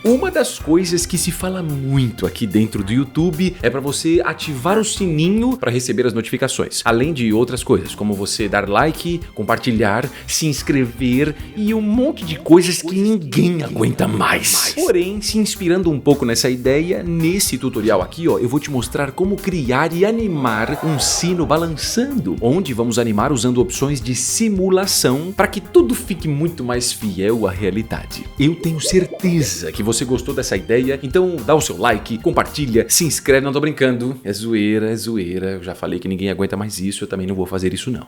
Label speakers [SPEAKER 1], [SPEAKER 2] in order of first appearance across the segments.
[SPEAKER 1] Uma das coisas que se fala muito aqui dentro do YouTube é para você ativar o sininho para receber as notificações, além de outras coisas, como você dar like, compartilhar, se inscrever e um monte de coisas que ninguém aguenta mais. Porém, se inspirando um pouco nessa ideia, nesse tutorial aqui, eu vou te mostrar como criar e animar um sino balançando, onde vamos animar usando opções de simulação para que tudo fique muito mais fiel à realidade. Eu tenho certeza que você gostou dessa ideia, então dá o seu like, compartilha, se inscreve, não tô brincando, é zoeira, eu já falei que ninguém aguenta mais isso, eu também não vou fazer isso não.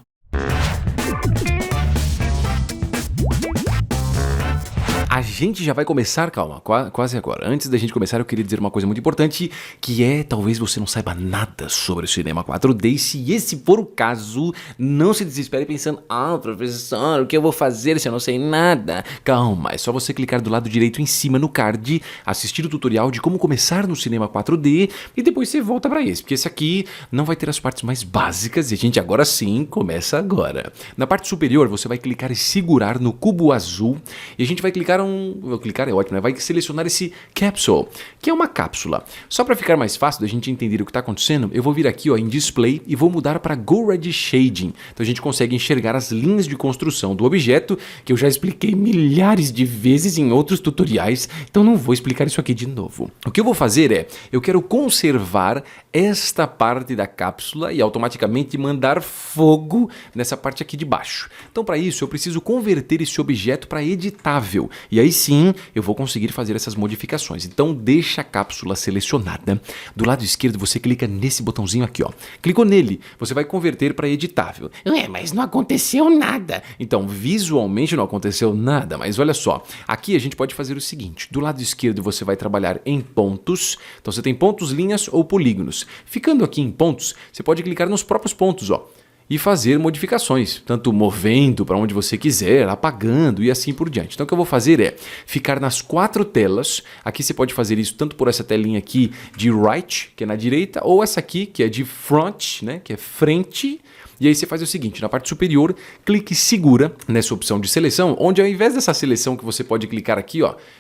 [SPEAKER 1] A gente já vai começar, calma, quase agora. Antes da gente começar, eu queria dizer uma coisa muito importante, que é, talvez você não saiba nada sobre o cinema 4D, e se esse for o caso, não se desespere pensando, professor, o que eu vou fazer se eu não sei nada? Calma, é só você clicar do lado direito em cima no card, assistir o tutorial de como começar no cinema 4D, e depois você volta pra esse, porque esse aqui não vai ter as partes mais básicas, e a gente agora sim começa agora. Na parte superior, você vai clicar e segurar no cubo azul, e a gente vai clicar clicar é ótimo, né? Vai selecionar esse capsule, que é uma cápsula. Só para ficar mais fácil da gente entender o que está acontecendo, eu vou vir aqui em Display e vou mudar para Go Red Shading. Então a gente consegue enxergar as linhas de construção do objeto, que eu já expliquei milhares de vezes em outros tutoriais, então não vou explicar isso aqui de novo. O que eu vou fazer é, eu quero conservar esta parte da cápsula e automaticamente mandar fogo nessa parte aqui de baixo. Então para isso eu preciso converter esse objeto para editável. E aí sim, eu vou conseguir fazer essas modificações. Então deixa a cápsula selecionada. Do lado esquerdo você clica nesse botãozinho aqui, Clicou nele, você vai converter para editável. Mas não aconteceu nada. Então, visualmente não aconteceu nada, mas olha só. Aqui a gente pode fazer o seguinte. Do lado esquerdo você vai trabalhar em pontos. Então você tem pontos, linhas ou polígonos. Ficando aqui em pontos, você pode clicar nos próprios pontos, e fazer modificações, tanto movendo para onde você quiser, apagando e assim por diante. Então o que eu vou fazer é ficar nas 4 telas, aqui você pode fazer isso tanto por essa telinha aqui de right, que é na direita, ou essa aqui, que é de front, né, que é frente. E aí você faz o seguinte, na parte superior, clique e segura nessa opção de seleção, onde ao invés dessa seleção que você pode clicar aqui,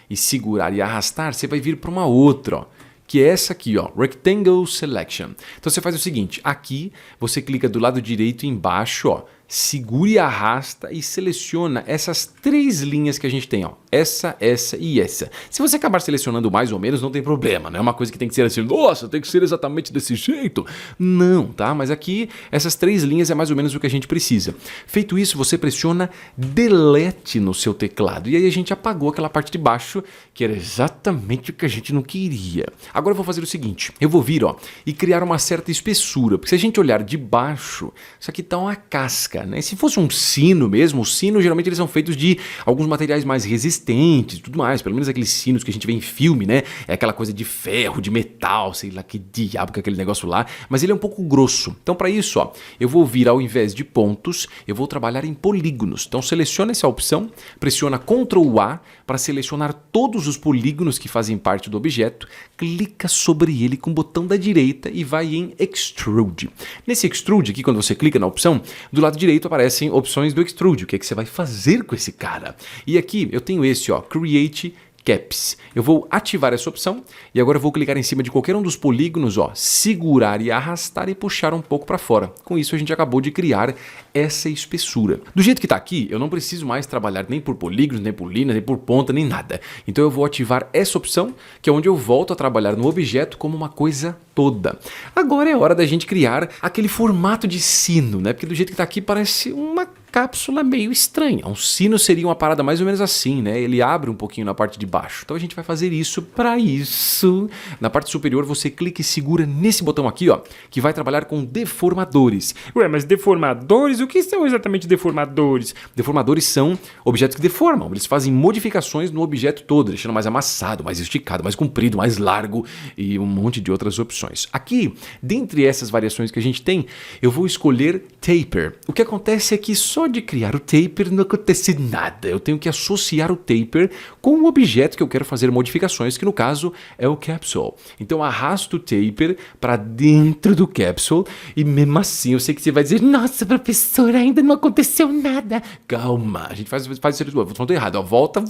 [SPEAKER 1] e segurar e arrastar, você vai vir para uma outra, que é essa aqui, Rectangle Selection. Então você faz o seguinte, aqui você clica do lado direito embaixo, segura e arrasta e seleciona essas 3 linhas que a gente tem, essa e essa. Se você acabar selecionando mais ou menos, não tem problema, não é uma coisa que tem que ser assim, nossa, tem que ser exatamente desse jeito. Não, tá? Mas aqui, essas 3 linhas é mais ou menos o que a gente precisa. Feito isso, você pressiona Delete no seu teclado. E aí a gente apagou aquela parte de baixo, que era exatamente o que a gente não queria. Agora eu vou fazer o seguinte, eu vou vir, e criar uma certa espessura, porque se a gente olhar de baixo, isso aqui tá uma casca, né? Se fosse um sino mesmo, os sinos geralmente eles são feitos de alguns materiais mais resistentes e tudo mais, pelo menos aqueles sinos que a gente vê em filme, né? É aquela coisa de ferro, de metal, sei lá que diabo que é aquele negócio lá, mas ele é um pouco grosso. Então para isso, eu vou vir ao invés de pontos, eu vou trabalhar em polígonos. Então seleciona essa opção, pressiona Ctrl A para selecionar todos os polígonos que fazem parte do objeto, clica sobre ele com o botão da direita e vai em Extrude. Nesse Extrude aqui, quando você clica na opção, do lado direito aparecem opções do Extrude, o que é que você vai fazer com esse cara. E aqui eu tenho esse, Create Caps. Eu vou ativar essa opção e agora eu vou clicar em cima de qualquer um dos polígonos, segurar e arrastar e puxar um pouco para fora. Com isso a gente acabou de criar essa espessura. Do jeito que está aqui, eu não preciso mais trabalhar nem por polígonos, nem por linhas, nem por ponta, nem nada. Então eu vou ativar essa opção, que é onde eu volto a trabalhar no objeto como uma coisa toda. Agora é hora da gente criar aquele formato de sino, né? Porque do jeito que está aqui parece uma cápsula meio estranha. Um sino seria uma parada mais ou menos assim, né? Ele abre um pouquinho na parte de baixo. Então a gente vai fazer isso. Para isso, na parte superior você clica e segura nesse botão aqui, que vai trabalhar com deformadores.
[SPEAKER 2] Mas deformadores? O que são exatamente deformadores?
[SPEAKER 1] Deformadores são objetos que deformam. Eles fazem modificações no objeto todo, deixando mais amassado, mais esticado, mais comprido, mais largo e um monte de outras opções. Aqui, dentre essas variações que a gente tem, eu vou escolher Taper. O que acontece é que só só de criar o taper não acontece nada. Eu tenho que associar o taper com o objeto que eu quero fazer modificações, que no caso é o capsule. Então arrasto o taper para dentro do capsule e mesmo assim eu sei que você vai dizer: nossa, professor, ainda não aconteceu nada. Calma, a gente faz isso de novo. Falando errado, ó, volta.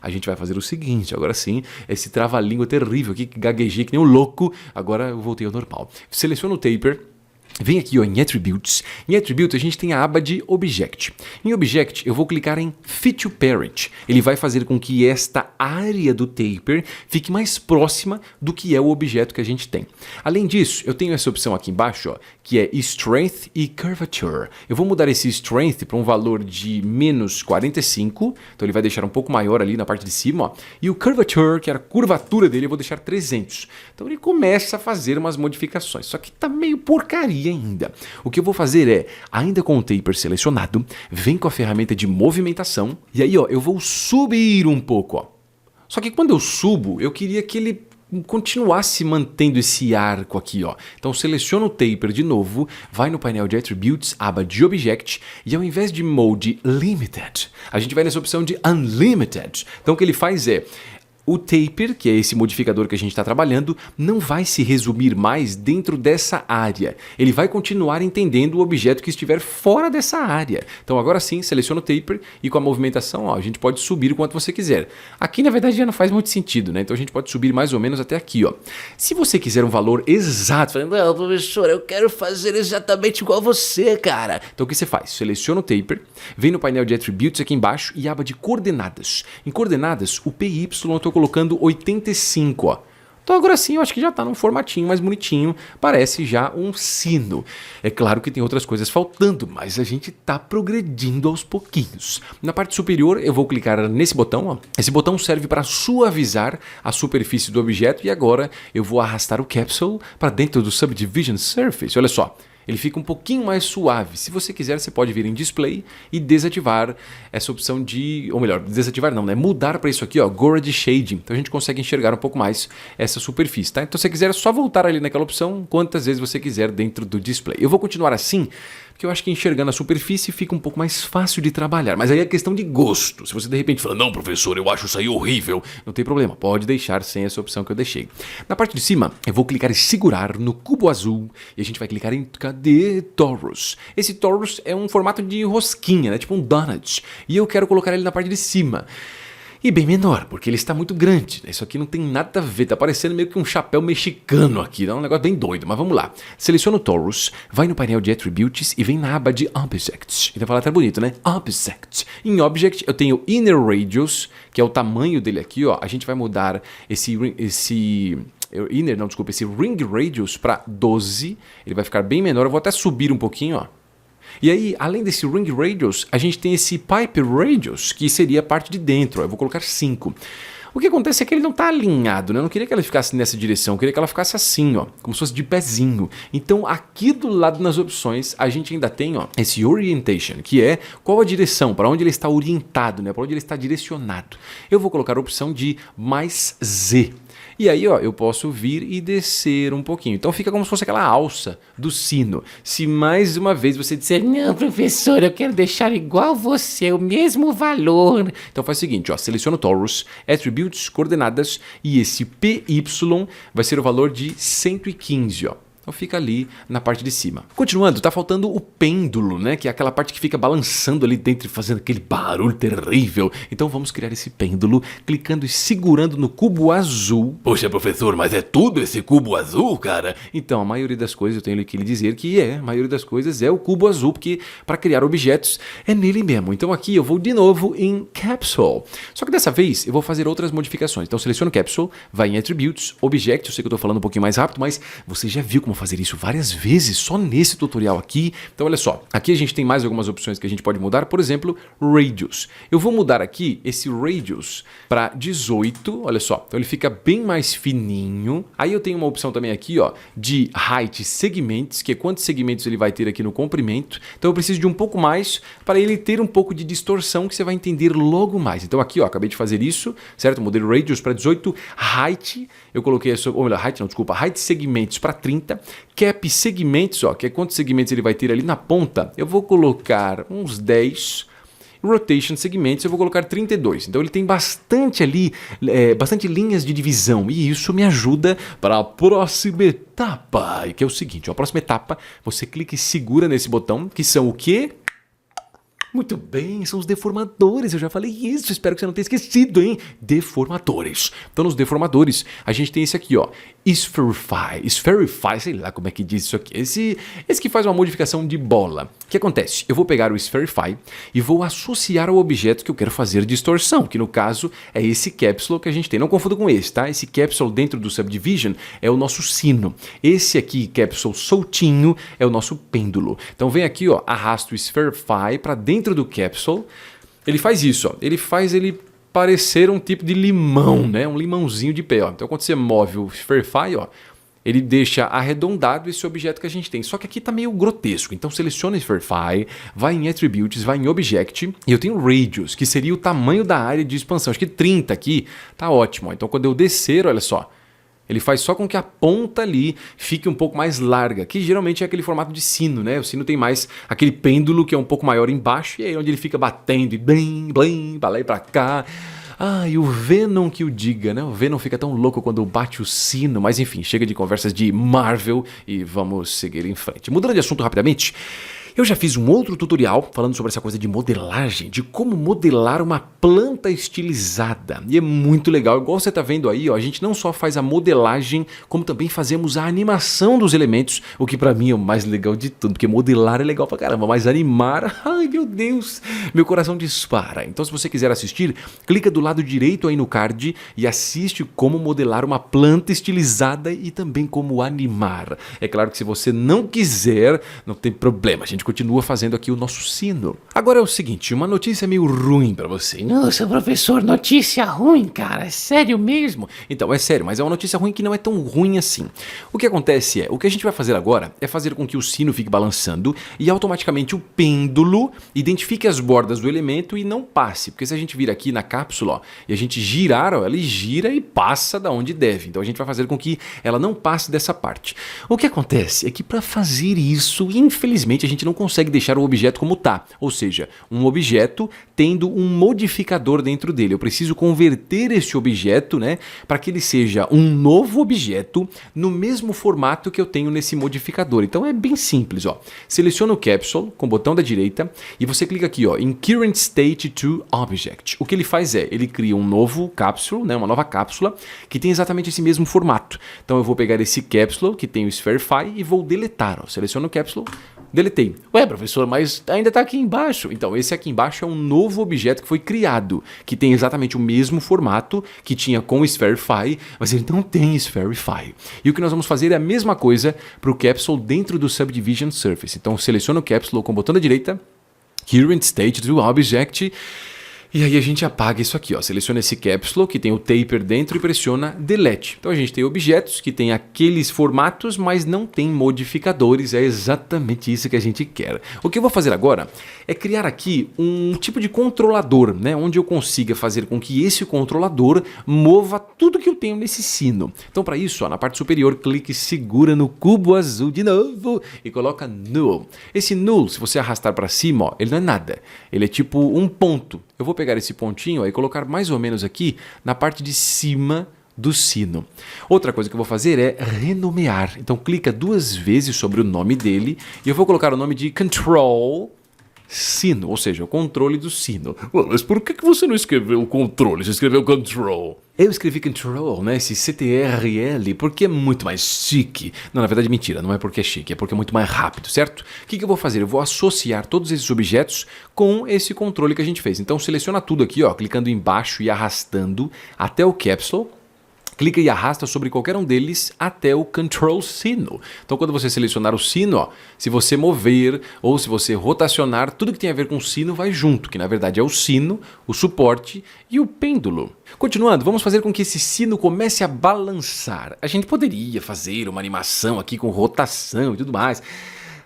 [SPEAKER 1] A gente vai fazer o seguinte, agora sim, esse trava-língua terrível aqui, que gaguejei que nem um louco, agora eu voltei ao normal. Seleciono o taper. Vem aqui ó, em Attributes. Em Attributes a gente tem a aba de Object. Em Object eu vou clicar em Fit to Parent. Ele vai fazer com que esta área do taper fique mais próxima do que é o objeto que a gente tem. Além disso, eu tenho essa opção aqui embaixo, ó, que é Strength e Curvature. Eu vou mudar esse Strength para um valor de menos 45, então ele vai deixar um pouco maior ali na parte de cima, ó. E o Curvature, que era a curvatura dele, eu vou deixar 300. Então ele começa a fazer umas modificações, só que tá meio porcaria ainda. O que eu vou fazer é, ainda com o taper selecionado, vem com a ferramenta de movimentação e aí ó, eu vou subir um pouco. Ó. Só que quando eu subo, eu queria que ele continuasse mantendo esse arco aqui. Ó. Então seleciono o taper de novo, vai no painel de Attributes, aba de Object e ao invés de Mode Limited, a gente vai nessa opção de Unlimited. Então o que ele faz é, o taper, que é esse modificador que a gente está trabalhando, não vai se resumir mais dentro dessa área. Ele vai continuar entendendo o objeto que estiver fora dessa área. Então agora sim, seleciona o taper e com a movimentação ó, a gente pode subir o quanto você quiser. Aqui na verdade já não faz muito sentido, né? Então a gente pode subir mais ou menos até aqui. Ó. Se você quiser um valor exato, falando, não, professor, eu quero fazer exatamente igual você, cara. Então o que você faz? Seleciona o taper, vem no painel de Attributes aqui embaixo e aba de coordenadas. Em coordenadas, o PY eu estou colocando 85, ó. Então agora sim eu acho que já está num formatinho mais bonitinho, parece já um sino. É claro que tem outras coisas faltando, mas a gente está progredindo aos pouquinhos. Na parte superior eu vou clicar nesse botão, ó. Esse botão serve para suavizar a superfície do objeto e agora eu vou arrastar o capsule para dentro do Subdivision Surface, olha só. Ele fica um pouquinho mais suave. Se você quiser, você pode vir em Display e desativar essa opção de... Ou melhor, desativar não, né? Mudar para isso aqui, ó, Gordy Shading. Então a gente consegue enxergar um pouco mais essa superfície, tá? Então se você quiser, é só voltar ali naquela opção quantas vezes você quiser dentro do Display. Eu vou continuar assim, porque eu acho que enxergando a superfície fica um pouco mais fácil de trabalhar. Mas aí é questão de gosto. Se você de repente fala, não professor, eu acho isso aí horrível, não tem problema, pode deixar sem essa opção que eu deixei. Na parte de cima, eu vou clicar e segurar no cubo azul e a gente vai clicar em, cadê? Torus. Esse Torus é um formato de rosquinha, né? Tipo um donut. E eu quero colocar ele na parte de cima. E bem menor, porque ele está muito grande. Isso aqui não tem nada a ver, tá parecendo meio que um chapéu mexicano aqui, é um negócio bem doido, mas vamos lá. Seleciona o Torus, vai no painel de Attributes e vem na aba de Objects. Então fala até bonito, né? Object. Em Object eu tenho Inner Radius, que é o tamanho dele aqui, ó. A gente vai mudar esse Ring Radius para 12, ele vai ficar bem menor, eu vou até subir um pouquinho, ó. E aí, além desse Ring Radius, a gente tem esse Pipe Radius, que seria a parte de dentro, ó. Eu vou colocar 5. O que acontece é que ele não está alinhado, né? Eu não queria que ela ficasse nessa direção, eu queria que ela ficasse assim, ó, como se fosse de pezinho. Então, aqui do lado nas opções, a gente ainda tem, ó, esse Orientation, que é qual a direção, para onde ele está orientado, né? Para onde ele está direcionado. Eu vou colocar a opção de mais Z. E aí, ó, eu posso vir e descer um pouquinho. Então fica como se fosse aquela alça do sino. Se mais uma vez você disser, não, professor, eu quero deixar igual você, o mesmo valor. Então faz o seguinte, ó, seleciona o Torus, Attributes, coordenadas, e esse PY vai ser o valor de 115, ó. Então fica ali na parte de cima. Continuando, tá faltando o pêndulo, né? Que é aquela parte que fica balançando ali dentro e fazendo aquele barulho terrível. Então vamos criar esse pêndulo clicando e segurando no cubo azul.
[SPEAKER 3] Poxa, professor, mas é tudo esse cubo azul, cara?
[SPEAKER 1] Então, a maioria das coisas eu tenho que lhe dizer que a maioria das coisas é o cubo azul, porque para criar objetos é nele mesmo. Então aqui eu vou de novo em Capsule. Só que dessa vez eu vou fazer outras modificações. Então seleciono Capsule, vai em Attributes, Object, eu sei que eu tô falando um pouquinho mais rápido, mas você já viu como fazer isso várias vezes só nesse tutorial aqui. Então olha só, aqui a gente tem mais algumas opções que a gente pode mudar, por exemplo, Radius. Eu vou mudar aqui esse Radius para 18, olha só, então ele fica bem mais fininho. Aí eu tenho uma opção também aqui, ó, de Height Segments, que é quantos segmentos ele vai ter aqui no comprimento. Então eu preciso de um pouco mais para ele ter um pouco de distorção que você vai entender logo mais. Então aqui, ó, acabei de fazer isso, certo? Mudei Radius para 18, Height, eu coloquei, ou melhor, Height não, desculpa, Height Segments para 30. Cap segmentos, ó, que é quantos segmentos ele vai ter ali na ponta, eu vou colocar uns 10. Rotation segmentos eu vou colocar 32. Então ele tem bastante ali, bastante linhas de divisão. E isso me ajuda para a próxima etapa, que é o seguinte. Ó, a próxima etapa, você clica e segura nesse botão, que são o quê? Muito bem, são os deformadores, eu já falei isso, espero que você não tenha esquecido, hein? Deformadores. Então nos deformadores, a gente tem esse aqui, ó, Spherify, sei lá como é que diz isso aqui, esse que faz uma modificação de bola. O que acontece? Eu vou pegar o Spherify e vou associar ao objeto que eu quero fazer distorção, que no caso é esse capsule que a gente tem. Não confunda com esse, tá? Esse capsule dentro do Subdivision é o nosso sino. Esse aqui, capsule soltinho, é o nosso pêndulo. Então vem aqui, ó, arrasta o Spherify para dentro do capsule. Ele faz isso, ó. Ele faz ele parecer um tipo de limão, né? Um limãozinho de pé, ó. Então quando você move o Spherify, ó, ele deixa arredondado esse objeto que a gente tem. Só que aqui tá meio grotesco. Então seleciona o Spherify, vai em Attributes, vai em Object. E eu tenho Radius, que seria o tamanho da área de expansão. Acho que 30 aqui tá ótimo. Então quando eu descer, olha só, ele faz só com que a ponta ali fique um pouco mais larga, que geralmente é aquele formato de sino, né? O sino tem mais aquele pêndulo que é um pouco maior embaixo, e aí onde ele fica batendo e blim, blim, pra lá e pra cá. Ah, e o Venom que o diga, né? O Venom fica tão louco quando bate o sino, mas enfim, chega de conversas de Marvel e vamos seguir em frente. Mudando de assunto rapidamente, eu já fiz um outro tutorial falando sobre essa coisa de modelagem, de como modelar uma planta estilizada. E é muito legal, igual você tá vendo aí, ó, a gente não só faz a modelagem, como também fazemos a animação dos elementos, o que pra mim é o mais legal de tudo, porque modelar é legal pra caramba, mas animar, ai meu Deus, meu coração dispara. Então se você quiser assistir, clica do lado direito aí no card e assiste como modelar uma planta estilizada e também como animar. É claro que se você não quiser, não tem problema, a gente continua fazendo aqui o nosso sino. Agora é o seguinte, uma notícia meio ruim pra você.
[SPEAKER 3] Nossa, professor, notícia ruim, cara. É sério mesmo?
[SPEAKER 1] Então, é sério, mas é uma notícia ruim que não é tão ruim assim. O que acontece é, o que a gente vai fazer agora é fazer com que o sino fique balançando e automaticamente o pêndulo identifique as bordas do elemento e não passe. Porque se a gente vir aqui na cápsula, ó, e a gente girar, ó, ela gira e passa da onde deve. Então a gente vai fazer com que ela não passe dessa parte. O que acontece é que para fazer isso, infelizmente, a gente não consegue deixar o objeto como tá, ou seja, um objeto tendo um modificador dentro dele. Eu preciso converter esse objeto, né, para que ele seja um novo objeto no mesmo formato que eu tenho nesse modificador. Então é bem simples, ó. Seleciona o capsule com o botão da direita e você clica aqui, ó, em Current State to Object. O que ele faz é, ele cria um novo capsule, né, uma nova cápsula que tem exatamente esse mesmo formato. Então eu vou pegar esse capsule que tem o Spherify e vou deletar, ó. Seleciono o capsule, deletei. Ué, professor, mas ainda está aqui embaixo. Então, esse aqui embaixo é um novo objeto que foi criado, que tem exatamente o mesmo formato que tinha com o Spherify, mas ele não tem Spherify. E o que nós vamos fazer é a mesma coisa para o capsule dentro do Subdivision Surface. Então, seleciona o capsule com o botão da direita, Current State to Object. E aí a gente apaga isso aqui, ó. Seleciona esse capsule que tem o taper dentro e pressiona Delete. Então a gente tem objetos que tem aqueles formatos, mas não tem modificadores. É exatamente isso que a gente quer. O que eu vou fazer agora é criar aqui um tipo de controlador, né? Onde eu consiga fazer com que esse controlador mova tudo que eu tenho nesse sino. Então para isso, ó, na parte superior, clique e segura no cubo azul de novo e coloca Null. Esse Null, se você arrastar para cima, ó, ele não é nada. Ele é tipo um ponto. Eu vou pegar esse pontinho e colocar mais ou menos aqui na parte de cima do sino. Outra coisa que eu vou fazer é renomear. Então clica 2 vezes sobre o nome dele e eu vou colocar o nome de Control Sino, ou seja, o controle do sino.
[SPEAKER 3] Mas por que você não escreveu controle? Você escreveu control.
[SPEAKER 1] Eu escrevi Control, né, esse CTRL, porque é muito mais chique. Não, na verdade, mentira, não é porque é chique, é porque é muito mais rápido, certo? O que eu vou fazer? Eu vou associar todos esses objetos com esse controle que a gente fez. Então, seleciona tudo aqui, ó, clicando embaixo e arrastando até o capsule. Clica e arrasta sobre qualquer um deles até o Control Sino. Então, quando você selecionar o sino, ó, se você mover ou se você rotacionar, tudo que tem a ver com o sino vai junto, que na verdade é o sino, o suporte e o pêndulo. Continuando, vamos fazer com que esse sino comece a balançar. A gente poderia fazer uma animação aqui com rotação e tudo mais,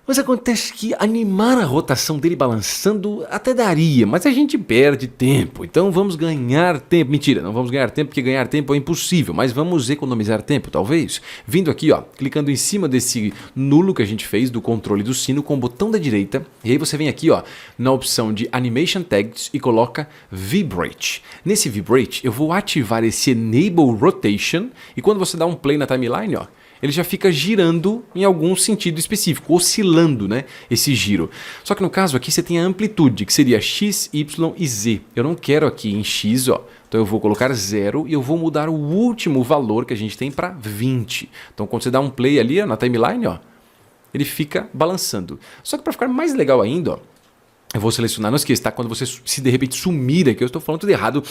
[SPEAKER 1] Mas acontece que animar a rotação dele balançando até daria, mas a gente perde tempo. Então vamos ganhar tempo. Mentira, não vamos ganhar tempo porque ganhar tempo é impossível, mas vamos economizar tempo, talvez. Vindo aqui, ó, clicando em cima desse nulo que a gente fez do controle do sino com o botão da direita. E aí você vem aqui, ó, na opção de Animation Tags e coloca Vibrate. Nesse Vibrate eu vou ativar esse Enable Rotation e quando você dá um play na timeline, ó, ele já fica girando em algum sentido específico, oscilando, né, esse giro. Só que no caso aqui você tem a amplitude, que seria X, Y e Z. Eu não quero aqui em X, ó, então eu vou colocar 0 e eu vou mudar o último valor que a gente tem para 20. Então quando você dá um play ali, ó, na timeline, ó, ele fica balançando. Só que para ficar mais legal ainda, ó, eu vou selecionar, não esqueça, tá? Quando você se de repente sumir aqui, eu estou falando tudo errado.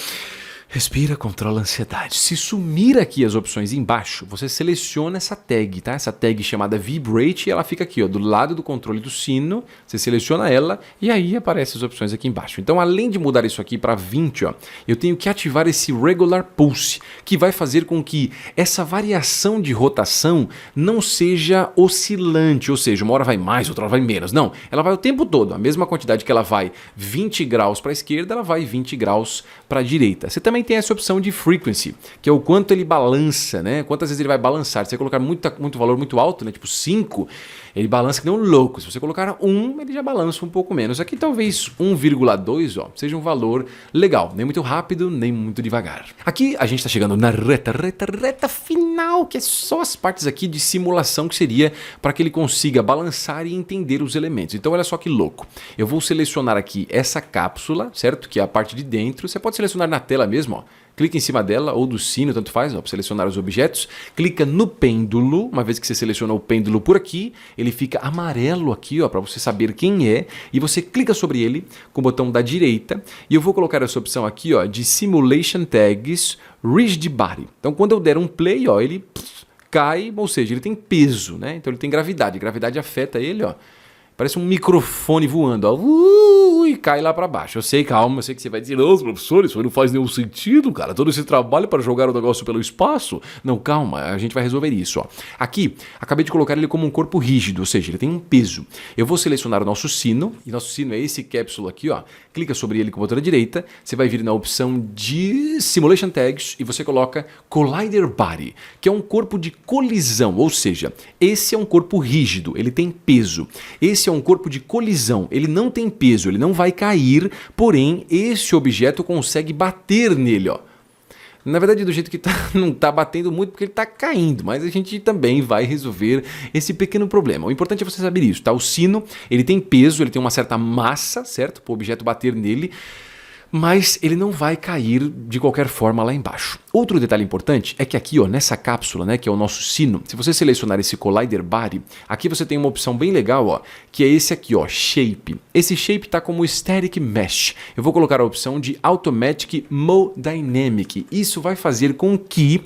[SPEAKER 1] Respira, controla a ansiedade. Se sumir aqui as opções embaixo, você seleciona essa tag, tá? Essa tag chamada Vibrate, e ela fica aqui, ó, do lado do controle do sino. Você seleciona ela e aí aparecem as opções aqui embaixo. Então, além de mudar isso aqui para 20, ó, eu tenho que ativar esse Regular Pulse, que vai fazer com que essa variação de rotação não seja oscilante, ou seja, uma hora vai mais, outra hora vai menos. Não, ela vai o tempo todo. A mesma quantidade que ela vai 20 graus para a esquerda, ela vai 20 graus para a direita. Você também tem essa opção de frequency, que é o quanto ele balança, né? Quantas vezes ele vai balançar. Se você colocar muito valor muito alto, né? Tipo 5, ele balança que nem um louco. Se você colocar 1, ele já balança um pouco menos. Aqui talvez 1,2, ó, seja um valor legal. Nem muito rápido, nem muito devagar. Aqui a gente está chegando na reta final, que é só as partes aqui de simulação que seria para que ele consiga balançar e entender os elementos. Então olha só que louco. Eu vou selecionar aqui essa cápsula, certo? Que é a parte de dentro. Você pode selecionar na tela mesmo, ó. Clica em cima dela ou do sino, tanto faz, para selecionar os objetos. Clica no pêndulo, uma vez que você selecionou o pêndulo por aqui, ele fica amarelo aqui, para você saber quem é. E você clica sobre ele com o botão da direita. E eu vou colocar essa opção aqui, ó, de Simulation Tags Rigid Body. Então quando eu der um play, ó, ele cai, ou seja, ele tem peso, né? Então ele tem gravidade. Gravidade afeta ele, ó. Parece um microfone voando, ó, e cai lá para baixo. Eu sei, calma, eu sei que você vai dizer,
[SPEAKER 3] Nossa, professor, isso não faz nenhum sentido, cara. Todo esse trabalho para jogar o negócio pelo espaço.
[SPEAKER 1] Não, calma, a gente vai resolver isso, ó. Aqui, acabei de colocar ele como um corpo rígido, ou seja, ele tem um peso. Eu vou selecionar o nosso sino, e nosso sino é esse cápsula aqui, ó. Clica sobre ele com o botão da direita, você vai vir na opção de Simulation Tags e você coloca Collider Body, que é um corpo de colisão, ou seja, esse é um corpo rígido, ele tem peso. Esse é um corpo de colisão, ele não tem peso, ele não vai cair, porém, esse objeto consegue bater nele, ó. Na verdade, do jeito que tá, não tá batendo muito porque ele tá caindo, mas a gente também vai resolver esse pequeno problema. O importante é você saber isso, tá? O sino, ele tem peso, ele tem uma certa massa, certo? Para o objeto bater nele, mas ele não vai cair de qualquer forma lá embaixo. Outro detalhe importante é que aqui, ó, nessa cápsula, né, que é o nosso sino, se você selecionar esse Collider Body, aqui você tem uma opção bem legal, ó, que é esse aqui, ó, Shape. Esse Shape tá como Static Mesh. Eu vou colocar a opção de Automatic Mode Dynamic. Isso vai fazer com que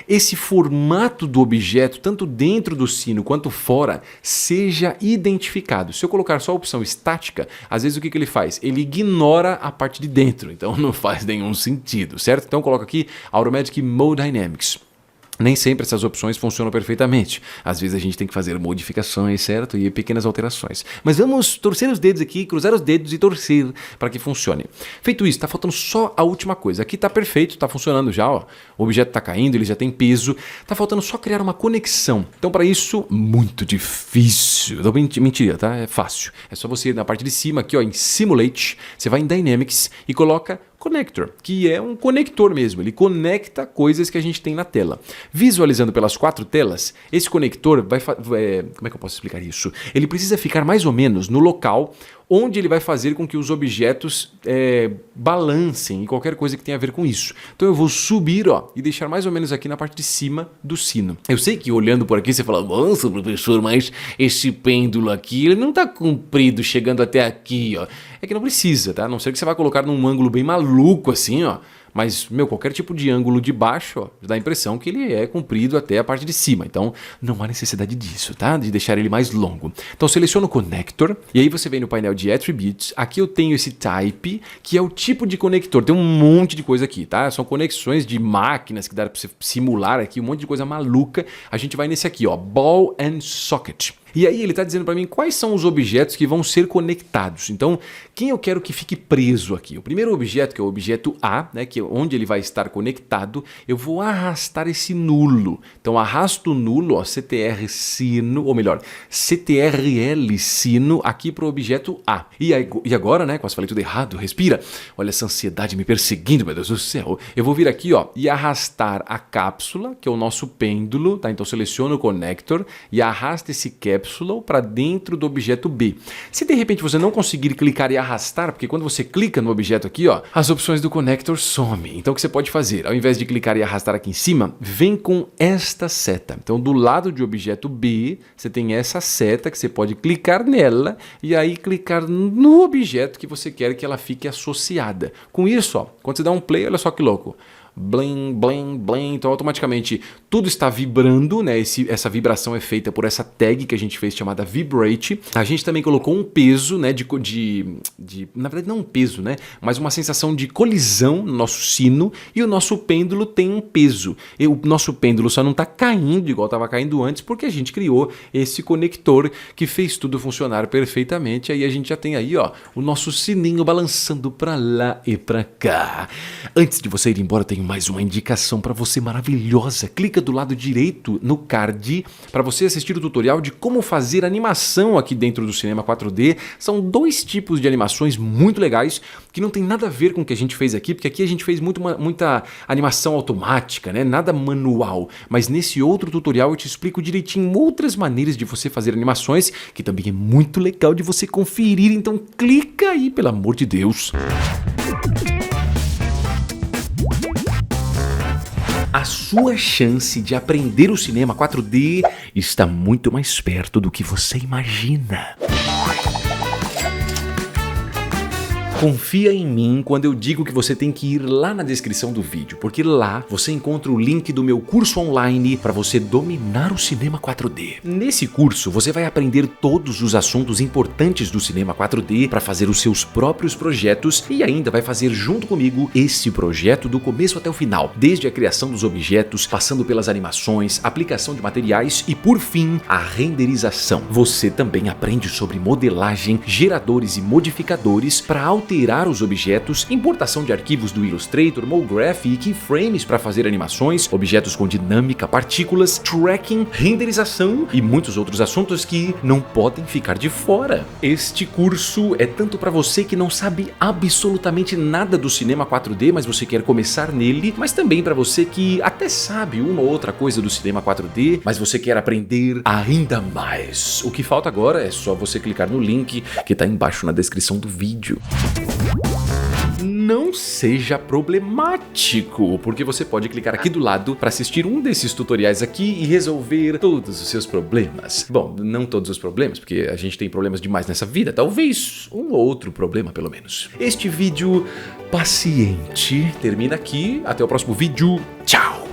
[SPEAKER 1] esse formato do objeto, tanto dentro do sino quanto fora, seja identificado. Se eu colocar só a opção estática, às vezes o que ele faz? Ele ignora a parte de dentro, então não faz nenhum sentido, certo? Então coloca aqui Automatic Mode Dynamics. Nem sempre essas opções funcionam perfeitamente. Às vezes a gente tem que fazer modificações, certo? E pequenas alterações. Mas vamos torcer os dedos aqui, cruzar os dedos e torcer para que funcione. Feito isso, está faltando só a última coisa. Aqui está perfeito, está funcionando já, ó. O objeto está caindo, ele já tem peso. Está faltando só criar uma conexão. Então para isso, muito difícil. Não, mentira, tá? É fácil. É só você ir na parte de cima aqui, ó, em Simulate, você vai em Dynamics e coloca Connector, que é um conector mesmo, ele conecta coisas que a gente tem na tela. Visualizando pelas 4 telas, esse conector vai... como é que eu posso explicar isso? Ele precisa ficar mais ou menos no local onde ele vai fazer com que os objetos balancem e qualquer coisa que tenha a ver com isso. Então eu vou subir, ó, e deixar mais ou menos aqui na parte de cima do sino. Eu sei que olhando por aqui você fala, nossa, professor, mas esse pêndulo aqui, ele não está comprido chegando até aqui, ó. É que não precisa, tá? A não ser que você vai colocar num ângulo bem maluco assim, ó. Mas, meu, qualquer tipo de ângulo de baixo, ó, dá a impressão que ele é comprido até a parte de cima. Então, não há necessidade disso, tá? De deixar ele mais longo. Então, seleciona o Connector. E aí você vem no painel de Attributes. Aqui eu tenho esse Type, que é o tipo de conector. Tem um monte de coisa aqui, tá? São conexões de máquinas que dá pra você simular aqui. Um monte de coisa maluca. A gente vai nesse aqui, ó. Ball and Socket. E aí ele está dizendo para mim quais são os objetos que vão ser conectados. Então, quem eu quero que fique preso aqui? O primeiro objeto, que é o objeto A, né, que é onde ele vai estar conectado, eu vou arrastar esse nulo. Então, arrasto o nulo, ó, CTR sino, ou melhor, CTRL sino aqui para o objeto A. E agora, né, quase falei tudo errado, respira. Olha essa ansiedade me perseguindo, meu Deus do céu. Eu vou vir aqui, ó, e arrastar a cápsula, que é o nosso pêndulo, tá? Então, seleciono o connector e arrasta esse cápsula para dentro do objeto B. Se de repente você não conseguir clicar e arrastar, porque quando você clica no objeto aqui, ó, as opções do connector somem. Então o que você pode fazer? Ao invés de clicar e arrastar aqui em cima, vem com esta seta. Então do lado de objeto B, você tem essa seta que você pode clicar nela e aí clicar no objeto que você quer que ela fique associada. Com isso, ó, quando você dá um play, olha só que louco. Blim, blim, blim. Então automaticamente tudo está vibrando, né? Essa vibração é feita por essa tag que a gente fez chamada Vibrate. A gente também colocou um peso, né? Na verdade não um peso, né? Mas uma sensação de colisão no nosso sino e o nosso pêndulo tem um peso. E o nosso pêndulo só não está caindo igual estava caindo antes porque a gente criou esse conector que fez tudo funcionar perfeitamente. Aí a gente já tem aí, ó, o nosso sininho balançando para lá e para cá. Antes de você ir embora, tenho mais uma indicação para você maravilhosa. Clica do lado direito no card para você assistir o tutorial de como fazer animação aqui dentro do Cinema 4D. São dois tipos de animações muito legais que não tem nada a ver com o que a gente fez aqui, porque aqui a gente fez muita animação automática, né? Nada manual. Mas nesse outro tutorial eu te explico direitinho outras maneiras de você fazer animações, que também é muito legal de você conferir. Então clica aí, pelo amor de Deus. A sua chance de aprender o cinema 4D está muito mais perto do que você imagina. Confia em mim quando eu digo que você tem que ir lá na descrição do vídeo, porque lá você encontra o link do meu curso online para você dominar o cinema 4D. Nesse curso você vai aprender todos os assuntos importantes do cinema 4D para fazer os seus próprios projetos e ainda vai fazer junto comigo esse projeto do começo até o final, desde a criação dos objetos, passando pelas animações, aplicação de materiais e por fim a renderização. Você também aprende sobre modelagem, geradores e modificadores para alterar os objetos, importação de arquivos do Illustrator, MoGraph e keyframes para fazer animações, objetos com dinâmica, partículas, tracking, renderização e muitos outros assuntos que não podem ficar de fora. Este curso é tanto para você que não sabe absolutamente nada do cinema 4D, mas você quer começar nele, mas também para você que até sabe uma ou outra coisa do cinema 4D, mas você quer aprender ainda mais. O que falta agora é só você clicar no link que está embaixo na descrição do vídeo. Não seja problemático, porque você pode clicar aqui do lado para assistir um desses tutoriais aqui e resolver todos os seus problemas. Bom, não todos os problemas, porque a gente tem problemas demais nessa vida, talvez um ou outro problema pelo menos. Este vídeo paciente termina aqui, até o próximo vídeo, tchau!